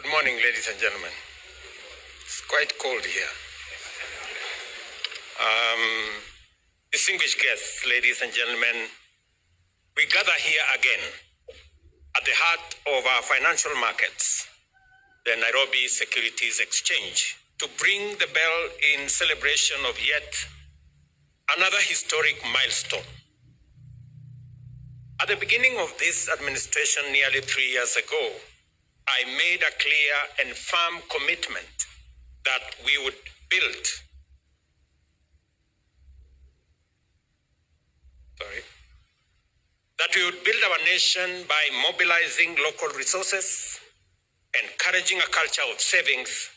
Good morning, ladies and gentlemen. It's quite cold here. Distinguished guests, ladies and gentlemen, we gather here again at the heart of our financial markets, the Nairobi Securities Exchange, to ring the bell in celebration of yet another historic milestone. At the beginning of this administration nearly 3 years ago, I made a clear and firm commitment that we would build our nation by mobilizing local resources, encouraging a culture of savings,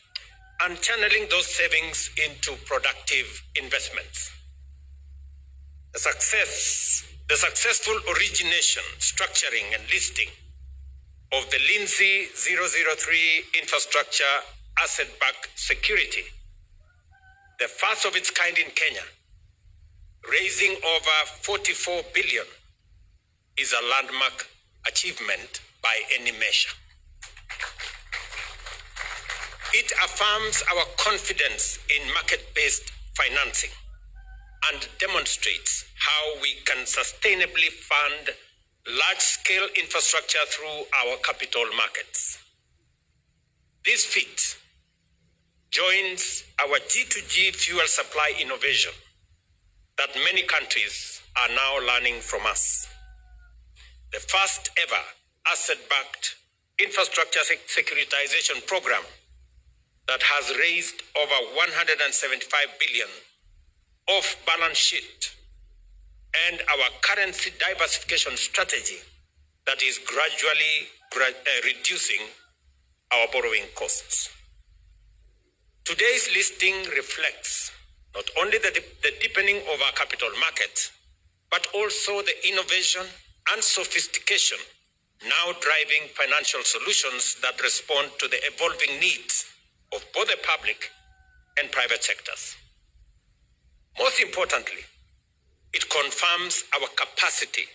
and channeling those savings into productive investments. The successful origination, structuring, and listing of the Lindsay 003 infrastructure asset-backed security, the first of its kind in Kenya, raising over 44 billion, is a landmark achievement by any measure. It affirms our confidence in market-based financing and demonstrates how we can sustainably fund large-scale infrastructure through our capital markets. This feat joins our G2G fuel supply innovation that many countries are now learning from us. The first ever asset-backed infrastructure securitization program that has raised over 175 billion off balance sheet, and our currency diversification strategy that is gradually reducing our borrowing costs. Today's listing reflects not only the deepening of our capital market, but also the innovation and sophistication now driving financial solutions that respond to the evolving needs of both the public and private sectors. Most importantly, it confirms our capacity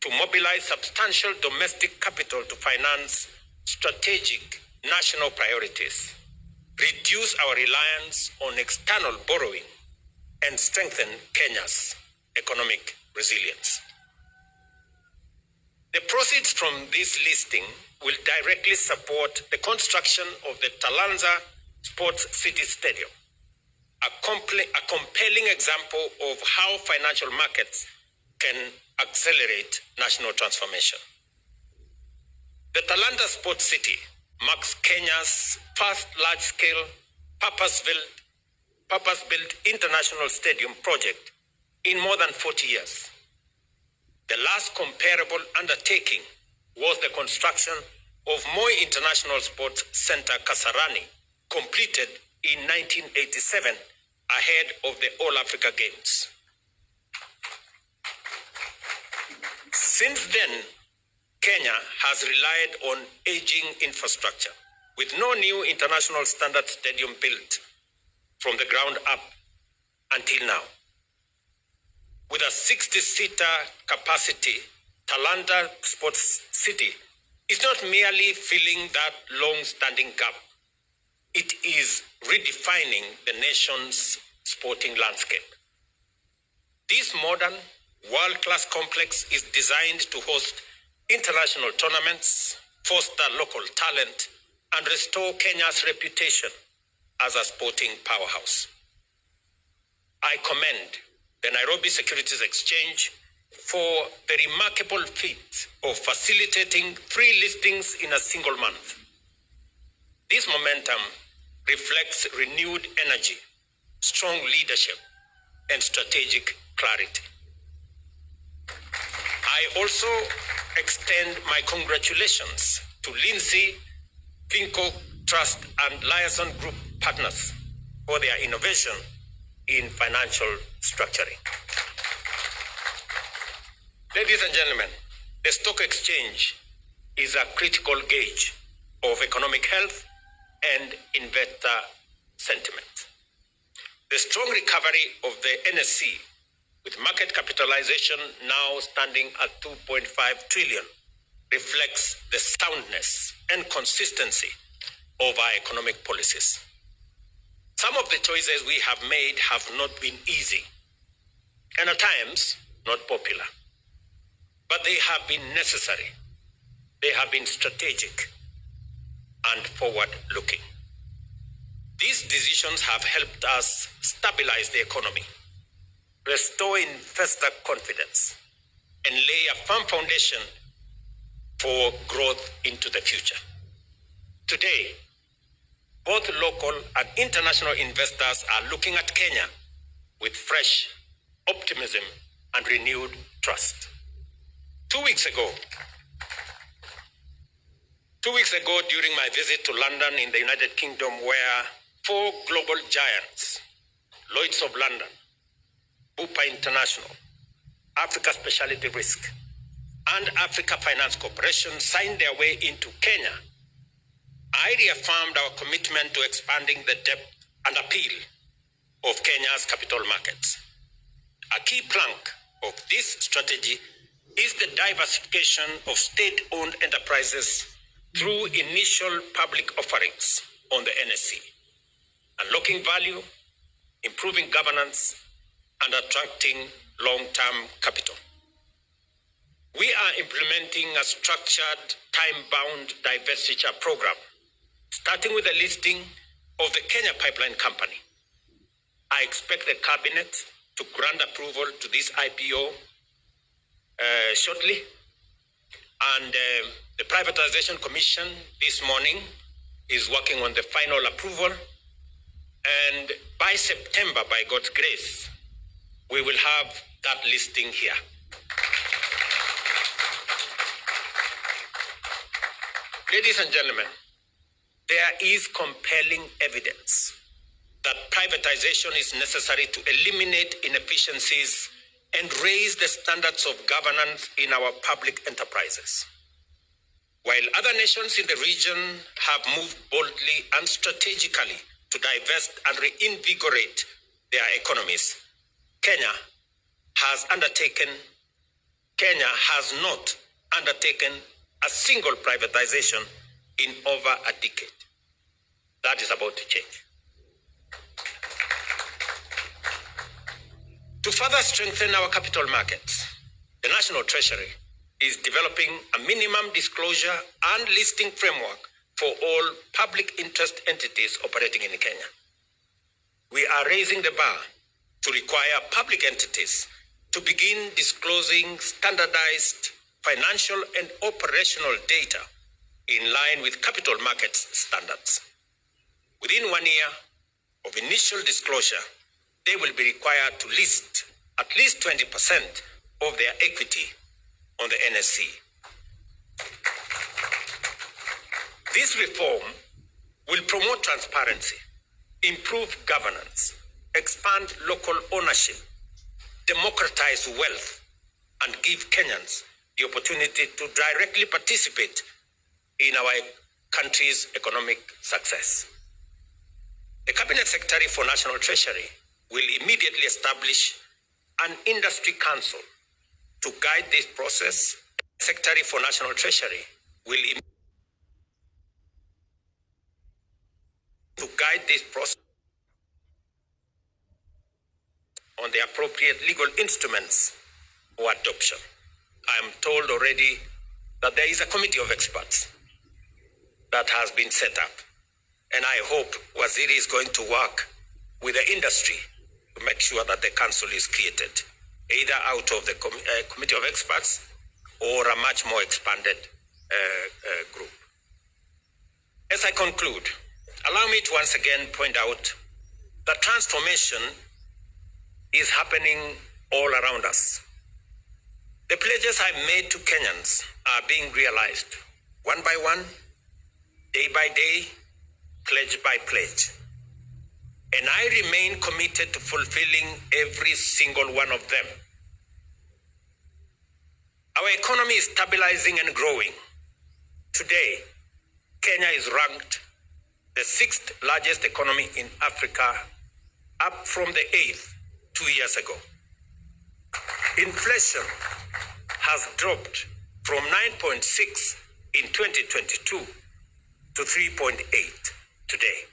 to mobilize substantial domestic capital to finance strategic national priorities, reduce our reliance on external borrowing, and strengthen Kenya's economic resilience. The proceeds from this listing will directly support the construction of the Talanta Sports City Stadium, a compelling example of how financial markets can accelerate national transformation. The Talanta Sports City marks Kenya's first large-scale, purpose-built international stadium project in more than 40 years. The last comparable undertaking was the construction of Moi International Sports Center Kasarani, completed in 1987, ahead of the All Africa Games. Since then, Kenya has relied on aging infrastructure, with no new international standard stadium built from the ground up until now. With a 60-seater capacity, Talanta Sports City is not merely filling that long-standing gap. It is redefining the nation's sporting landscape. This modern, world-class complex is designed to host international tournaments, foster local talent, and restore Kenya's reputation as a sporting powerhouse. I commend the Nairobi Securities Exchange for the remarkable feat of facilitating 3 listings in a single month. This momentum reflects renewed energy, strong leadership, and strategic clarity. I also extend my congratulations to Lindsay, Finco Trust, and Liaison Group partners for their innovation in financial structuring. Ladies and gentlemen, the stock exchange is a critical gauge of economic health and investor sentiment. The strong recovery of the NSE, with market capitalization now standing at 2.5 trillion, reflects the soundness and consistency of our economic policies. Some of the choices we have made have not been easy, and at times not popular. But they have been necessary. They have been strategic and forward-looking. These decisions have helped us stabilize the economy, restore investor confidence, and lay a firm foundation for growth into the future. Today, both local and international investors are looking at Kenya with fresh optimism and renewed trust. 2 weeks ago, during my visit to London in the United Kingdom, where 4 global giants, Lloyd's of London, Bupa International, Africa Specialty Risk, and Africa Finance Corporation signed their way into Kenya, I reaffirmed our commitment to expanding the depth and appeal of Kenya's capital markets. A key plank of this strategy is the diversification of state-owned enterprises through initial public offerings on the NSE, unlocking value, improving governance, and attracting long-term capital. We are implementing a structured, time-bound divestiture program, starting with the listing of the Kenya Pipeline Company. I expect the cabinet to grant approval to this IPO shortly, and the Privatization Commission this morning is working on the final approval, and by September, by God's grace, we will have that listing here. Ladies and gentlemen, there is compelling evidence that privatization is necessary to eliminate inefficiencies and raise the standards of governance in our public enterprises. While other nations in the region have moved boldly and strategically to divest and reinvigorate their economies, Kenya has not undertaken a single privatization in over a decade. That is about to change. To further strengthen our capital markets, the National Treasury is developing a minimum disclosure and listing framework for all public interest entities operating in Kenya. We are raising the bar to require public entities to begin disclosing standardized financial and operational data in line with capital markets standards. Within 1 year of initial disclosure, they will be required to list at least 20% of their equity on the NSE. This reform will promote transparency, improve governance, expand local ownership, democratize wealth, and give Kenyans the opportunity to directly participate in our country's economic success. The Cabinet Secretary for National Treasury will immediately establish an industry council to guide this process. The Secretary for National Treasury will guide this process on the appropriate legal instruments for adoption. I am told already that there is a committee of experts that has been set up, and I hope Waziri is going to work with the industry to make sure that the council is created, either out of the committee of experts or a much more expanded group. As I conclude, allow me to once again point out that transformation is happening all around us. The pledges I made to Kenyans are being realized one by one, day by day, pledge by pledge. And I remain committed to fulfilling every single one of them. Our economy is stabilizing and growing. Today, Kenya is ranked the 6th largest economy in Africa, up from the 8th 2 years ago. Inflation has dropped from 9.6 in 2022 to 3.8. today.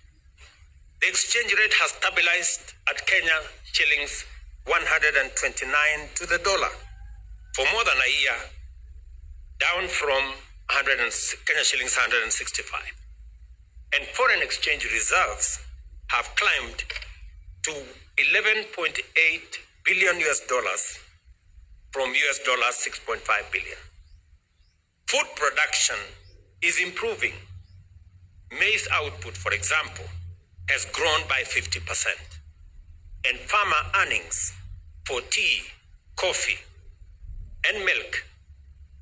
The exchange rate has stabilized at Kenya shillings 129 to the dollar for more than a year, down from Kenya shillings 165. And foreign exchange reserves have climbed to 11.8 billion US dollars from US dollars 6.5 billion. Food production is improving. Maize output, for example, has grown by 50%. And farmer earnings for tea, coffee, and milk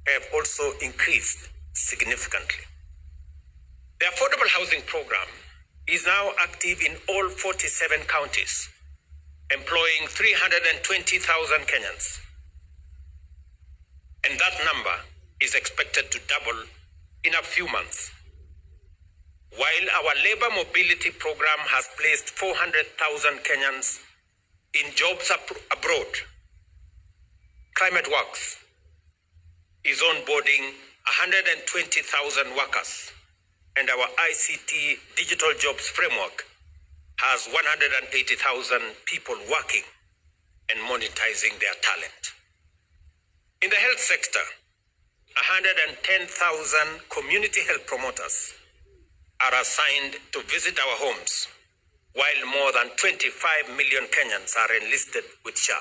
have also increased significantly. The affordable housing program is now active in all 47 counties, employing 320,000 Kenyans. And that number is expected to double in a few months. While our labor mobility program has placed 400,000 Kenyans in jobs abroad, Climate Works is onboarding 120,000 workers, and our ICT Digital Jobs Framework has 180,000 people working and monetizing their talent. In the health sector, 110,000 community health promoters are assigned to visit our homes, while more than 25 million Kenyans are enlisted with SHA,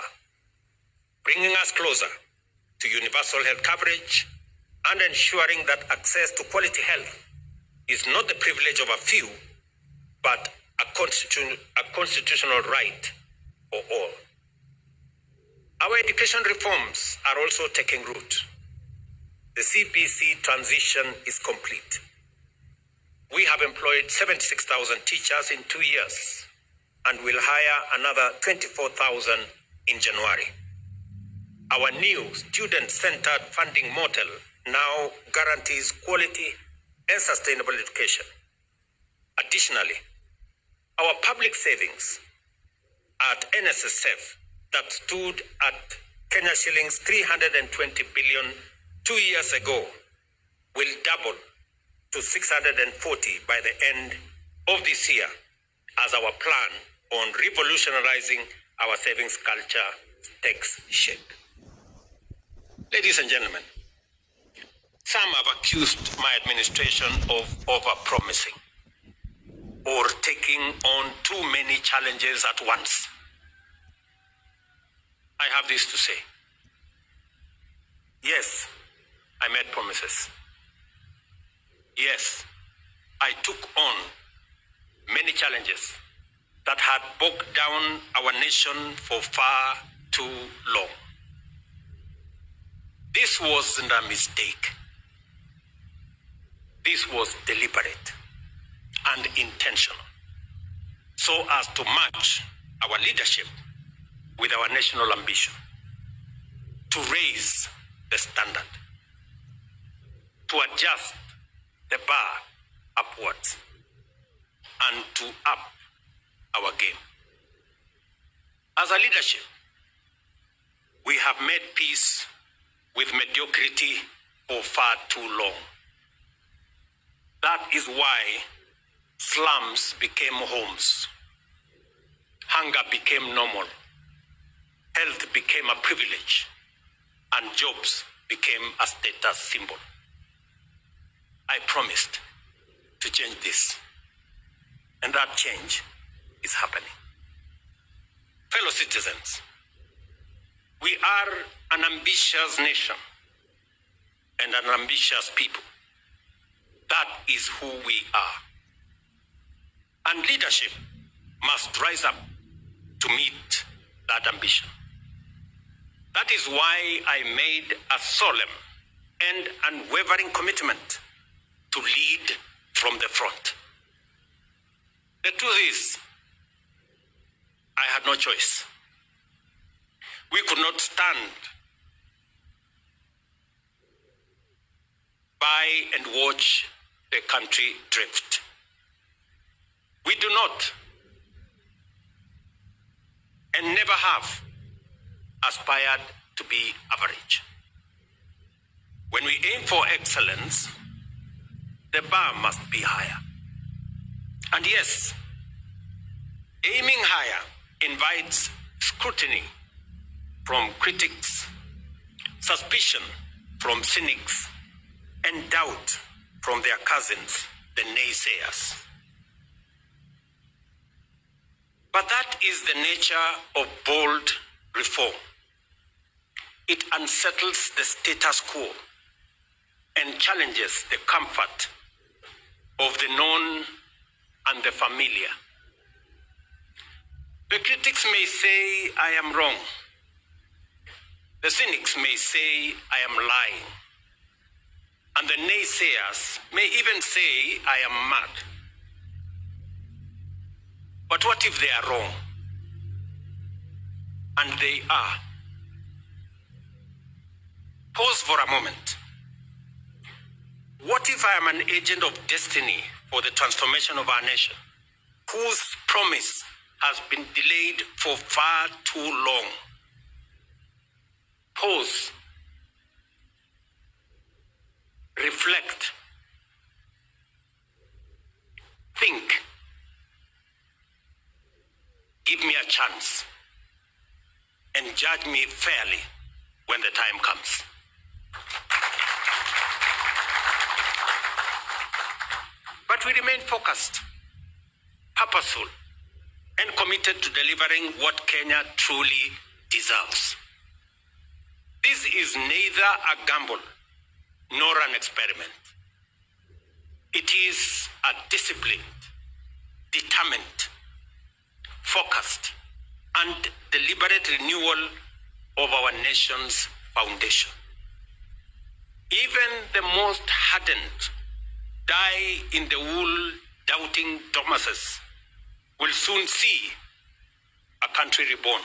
bringing us closer to universal health coverage and ensuring that access to quality health is not the privilege of a few, but a constitutional right for all. Our education reforms are also taking root. The CBC transition is complete. We have employed 76,000 teachers in 2 years and will hire another 24,000 in January. Our new student-centered funding model now guarantees quality and sustainable education. Additionally, our public savings at NSSF that stood at Kenya shillings 320 billion 2 years ago will double to 640 by the end of this year as our plan on revolutionizing our savings culture takes shape. Ladies and gentlemen, some have accused my administration of over-promising or taking on too many challenges at once. I have this to say. Yes, I made promises. Yes, I took on many challenges that had bogged down our nation for far too long. This wasn't a mistake. This was deliberate and intentional, so as to match our leadership with our national ambition, to raise the standard, to adjust the bar upwards, and to up our game. As a leadership, we have made peace with mediocrity for far too long. That is why slums became homes, hunger became normal, health became a privilege, and jobs became a status symbol. I promised to change this, and that change is happening. Fellow citizens, we are an ambitious nation and an ambitious people. That is who we are. And leadership must rise up to meet that ambition. That is why I made a solemn and unwavering commitment to lead from the front. The truth is, I had no choice. We could not stand by and watch the country drift. We do not and never have aspired to be average. When we aim for excellence, the bar must be higher. And yes, aiming higher invites scrutiny from critics, suspicion from cynics, and doubt from their cousins, the naysayers. But that is the nature of bold reform. It unsettles the status quo and challenges the comfort of the known and the familiar. The critics may say I am wrong. The cynics may say I am lying. And the naysayers may even say I am mad. But what if they are wrong? And they are. Pause for a moment. What if I am an agent of destiny for the transformation of our nation, whose promise has been delayed for far too long? Pause. Reflect. Think. Give me a chance and judge me fairly when the time comes. But we remain focused, purposeful, and committed to delivering what Kenya truly deserves. This is neither a gamble nor an experiment. It is a disciplined, determined, focused, and deliberate renewal of our nation's foundation. Even the most hardened, die-in-the-wool doubting Thomases will soon see a country reborn,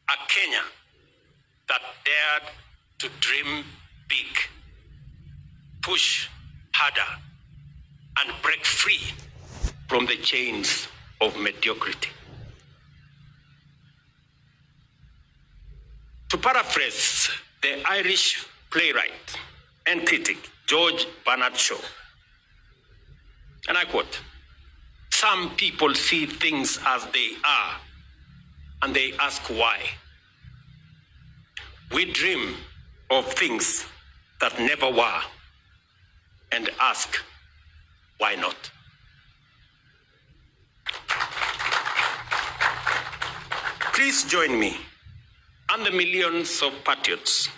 a Kenya that dared to dream big, push harder, and break free from the chains of mediocrity. To paraphrase the Irish playwright and critic George Bernard Shaw, and I quote, "Some people see things as they are, and they ask why. We dream of things that never were, and ask, why not?" Please join me and the millions of patriots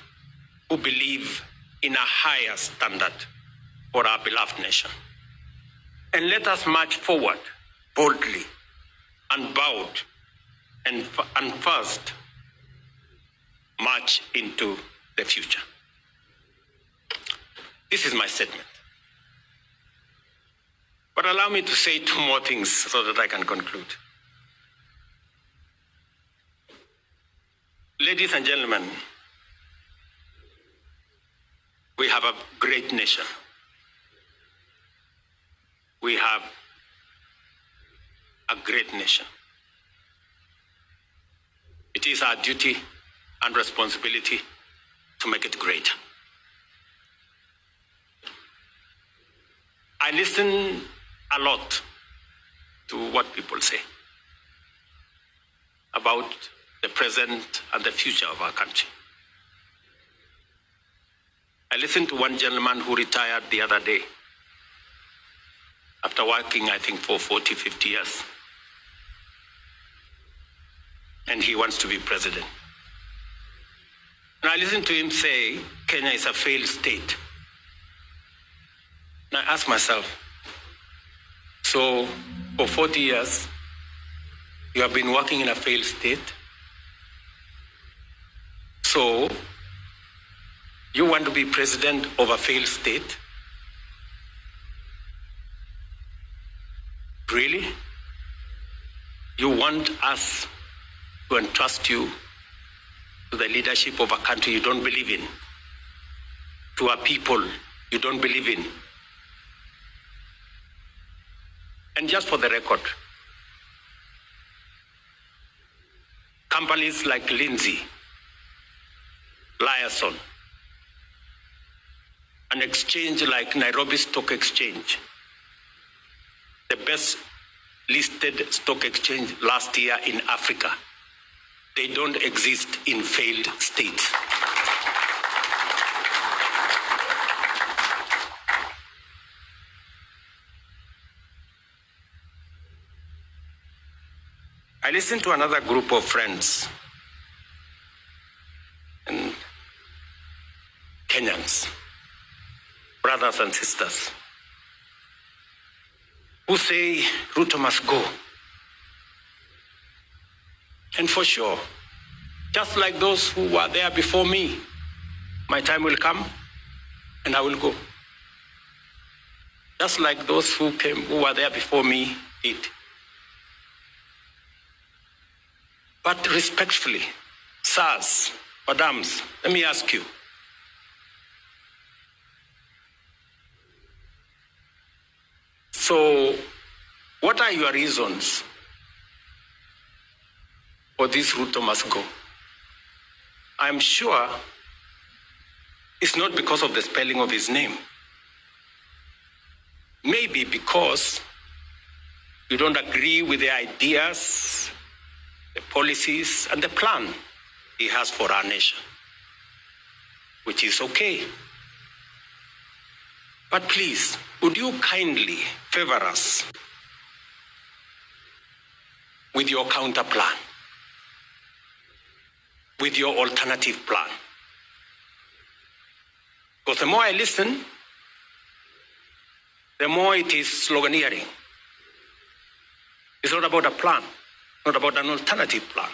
who believe in a higher standard for our beloved nation. And let us march forward boldly, unbowed, and first march into the future. This is my statement. But allow me to say two more things so that I can conclude. Ladies and gentlemen, we have a great nation. We have a great nation. It is our duty and responsibility to make it greater. I listen a lot to what people say about the present and the future of our country. I listened to one gentleman who retired the other day after working, I think, for 40, 50 years. And he wants to be president. And I listened to him say, Kenya is a failed state. And I asked myself, so for 40 years, you have been working in a failed state? So you want to be president of a failed state? Really? You want us to entrust you to the leadership of a country you don't believe in, to a people you don't believe in? And just for the record, companies like Lindsay, Liaison, an exchange like Nairobi Stock Exchange best listed stock exchange last year in Africa. They don't exist in failed states. I listened to another group of friends and Kenyans, brothers and sisters, who say Ruto must go. And for sure, just like those who were there before me, my time will come and I will go. Just like those who were there before me did. But respectfully, sirs, madams, let me ask you. So, what are your reasons for this Ruto must go? I'm sure it's not because of the spelling of his name. Maybe because you don't agree with the ideas, the policies, and the plan he has for our nation, which is okay. But please, would you kindly favor us with your counter plan, with your alternative plan? Because the more I listen, the more it is sloganeering. It's not about a plan, not about an alternative plan.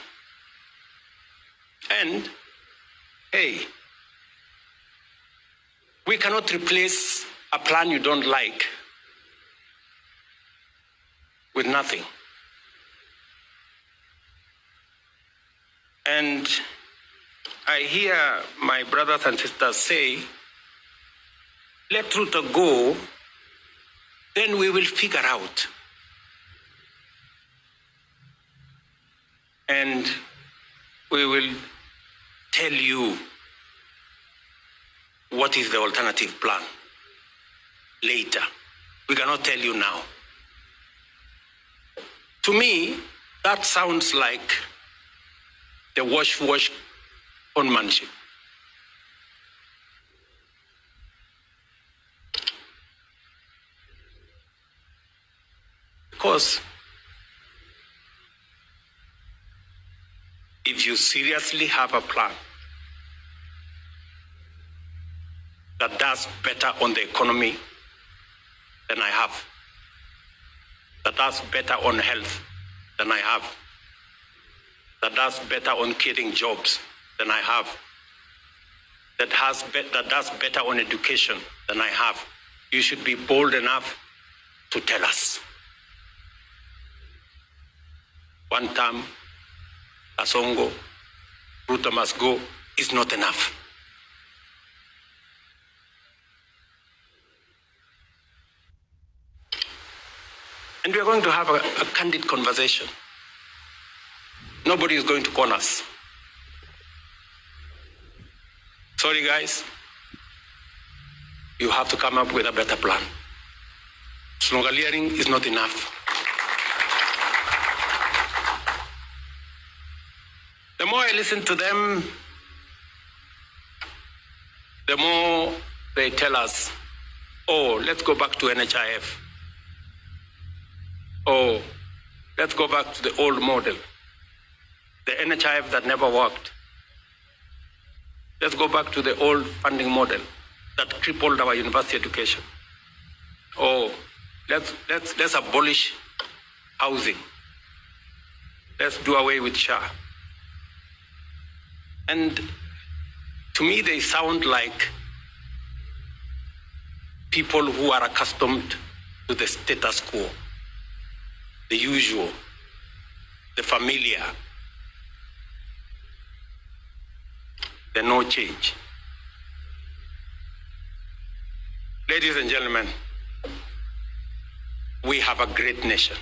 And, hey, we cannot replace a plan you don't like with nothing. And I hear my brothers and sisters say, let Ruto go, then we will figure out. And we will tell you what is the alternative plan later. We cannot tell you now. To me, that sounds like the wash conmanship. Because if you seriously have a plan that does better on the economy than I have, that does better on health than I have, that does better on creating jobs than I have, that does better on education than I have, you should be bold enough to tell us. One term, Asongo, Ruto must go, is not enough. And we are going to have a candid conversation. Nobody is going to corner us. Sorry, guys. You have to come up with a better plan. Sloganeering is not enough. The more I listen to them, the more they tell us, oh, let's go back to NHIF. Oh, let's go back to the old model, the NHIF that never worked. Let's go back to the old funding model that crippled our university education. Oh, let's abolish housing. Let's do away with SHA. And to me, they sound like people who are accustomed to the status quo, the usual, the familiar, the no change. Ladies and gentlemen, we have a great nation.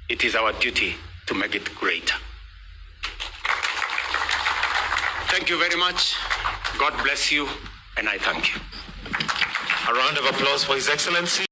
It is our duty to make it greater. Thank you very much. God bless you, and I thank you. A round of applause for His Excellency.